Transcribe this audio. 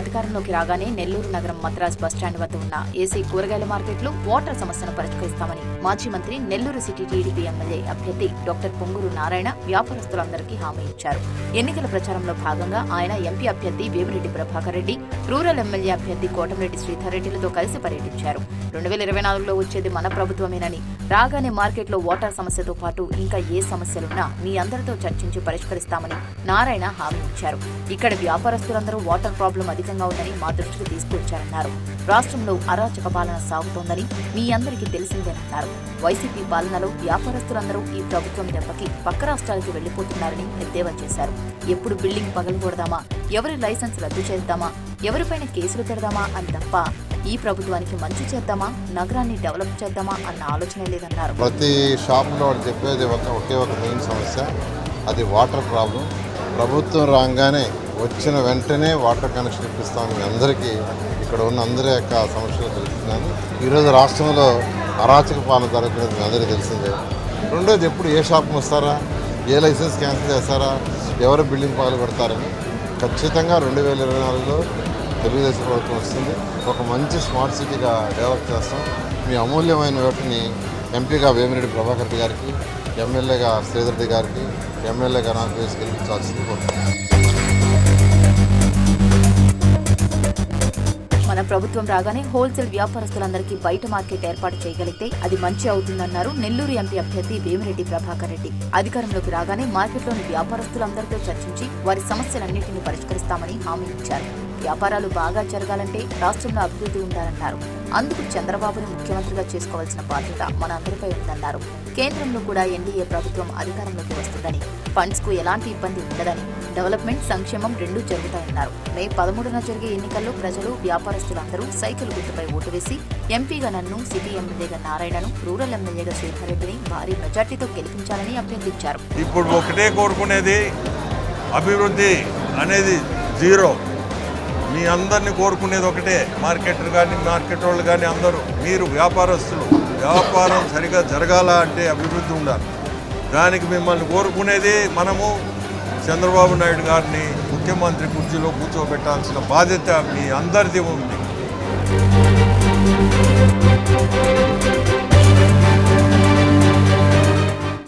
అధికారంలోకి రాగానే నెల్లూరు నగరం మద్రాస్ బస్టాండ్ వద్ద ఉన్న ఏసీ కూరగాయల మార్కెట్లో వాటర్ సమస్యను పరిష్కరిస్తామని మాజీ మంత్రి నెల్లూరు సిటీ టీడీపీ ఎమ్మెల్యే అభ్యర్థి డాక్టర్ పొంగూరు నారాయణ వ్యాపారస్తులందరికీ హామీ ఇచ్చారు. ఎన్నికల ప్రచారంలో భాగంగా ఆయన ఎంపీ అభ్యర్థి వేమిరెడ్డి ప్రభాకర్ రెడ్డి, రూరల్ ఎమ్మెల్యే అభ్యర్థి కోటమిరెడ్డి శ్రీధర్ రెడ్డిలతో కలిసి పర్యటించారు. 2024లో వచ్చేది మన ప్రభుత్వమేనని, రాగానే మార్కెట్లో వాటర్ సమస్యతో పాటు ఇంకా ఏ సమస్యలున్నా మీ అందరితో చర్చించి పరిష్కరిస్తామని నారాయణ హామీ ఇచ్చారు. ఇక్కడ వ్యాపారస్తులందరూ వాటర్ ప్రాబ్లం అధికంగా ఉందని మా దృష్టికి తీసుకొచ్చారన్నారు. రాష్ట్రంలో అరాచక పాలన సాగుతోందని మీ అందరికీ తెలిసిందేనన్నారు. వైసీపీ పాలనలో వ్యాపారస్తులందరూ ఈ ప్రభుత్వం దెబ్బకి పక్క రాష్ట్రాలకు వెళ్లిపోతున్నారని ఎద్దేవా చేశారు. ఎప్పుడు బిల్డింగ్ పగలగొడదామా, ఎవరి లైసెన్స్ రద్దు చేద్దామా, ఎవరిపైన కేసులు పెడదామా అని తప్ప ఈ ప్రభుత్వానికి మంచి చేద్దామా, నగరాన్ని డెవలప్ చేద్దామా అన్న ఆలోచనే లేదన్నారు. ప్రతి షాపులో చెప్పేది ఒకే ఒక మెయిన్ సమస్య, అది వాటర్ ప్రాబ్లం. ప్రభుత్వం రాగానే వచ్చిన వెంటనే వాటర్ కనెక్షన్ ఇప్పిస్తామని మీ అందరికీ, ఇక్కడ ఉన్న అందరి యొక్క సమస్యలు తెలుస్తున్నాను. ఈరోజు రాష్ట్రంలో అరాచక పాలన జరుగుతున్నది మీ అందరికీ తెలిసిందే. రెండోది, ఎప్పుడు ఏ షాప్కి వస్తారా, ఏ లైసెన్స్ క్యాన్సిల్ చేస్తారా, ఎవరు బిల్డింగ్ పగలు పెడతారని. ఖచ్చితంగా 2024లో తెలుగుదేశం ప్రభుత్వం వస్తుంది. ఒక మంచి స్మార్ట్ సిటీగా డెవలప్ చేస్తాం. మీ అమూల్యమైన ఓటుని ఎంపీగా వేమిరెడ్డి ప్రభాకర్ రెడ్డి గారికి, ఎమ్మెల్యేగా శ్రీధర్ రెడ్డి గారికి, ఎమ్మెల్యేగా నాకు వేసి గెలిపించాల్సింది కోరుతున్నాను. మన ప్రభుత్వం రాగానే హోల్సేల్ వ్యాపారస్తులందరికీ బయట మార్కెట్ ఏర్పాటు చేయగలిగితే అది మంచి అవుతుందన్నారు నెల్లూరు ఎంపీ అభ్యర్థి వేమిరెడ్డి ప్రభాకర్ రెడ్డి. అధికారంలోకి రాగానే మార్కెట్లోని వ్యాపారస్తులందరితో చర్చించి వారి సమస్యలన్నింటినీ పరిష్కరిస్తామని హామీ ఇచ్చారు. వ్యాపారాలు బాగా జరగాలంటే రాష్ట్రంలో అభివృద్ధి ఉండాలన్నారు. అందుకు చంద్రబాబును ముఖ్యమంత్రిగా చేసుకోవాల్సిన బాధ్యత మన అందరిపై ఉందన్నారు. కేంద్రంలో కూడా ఎన్డీఏ ప్రభుత్వం అధికారంలోకి వస్తుందని, ఫండ్స్ కు ఎలాంటి ఇబ్బంది ఉండదని, డెవలప్మెంట్, సంక్షేమం రెండూ జరుగుతాయన్నారు. మే 13న జరిగే ఎన్నికల్లో ప్రజలు, వ్యాపారస్తులందరూ సైకిల్ గుర్తుపై ఓటు వేసి ఎంపీగా నన్ను, సిటీ ఎమ్మెల్యేగా నారాయణను, రూరల్ ఎమ్మెల్యేగా శ్రీధర్ రెడ్డిని భారీ మెజార్టీతో గెలిపించాలని అభ్యర్థించారు. ఇప్పుడు ఒకటే కోరుకునేది, అభివృద్ధి అనేది జీరో. మీ అందరినీ కోరుకునేది ఒకటే, మార్కెటర్ కానీ, మార్కెట్ వాళ్ళు కానీ అందరూ, మీరు వ్యాపారస్తులు, వ్యాపారం సరిగా జరగాల అంటే అభివృద్ధి ఉండాలి. దానికి మిమ్మల్ని కోరుకునేది మనము చంద్రబాబు నాయుడు గారిని ముఖ్యమంత్రి కుర్చీలో కూర్చోబెట్టాల్సిన బాధ్యత మీ అందరిది ఉంది.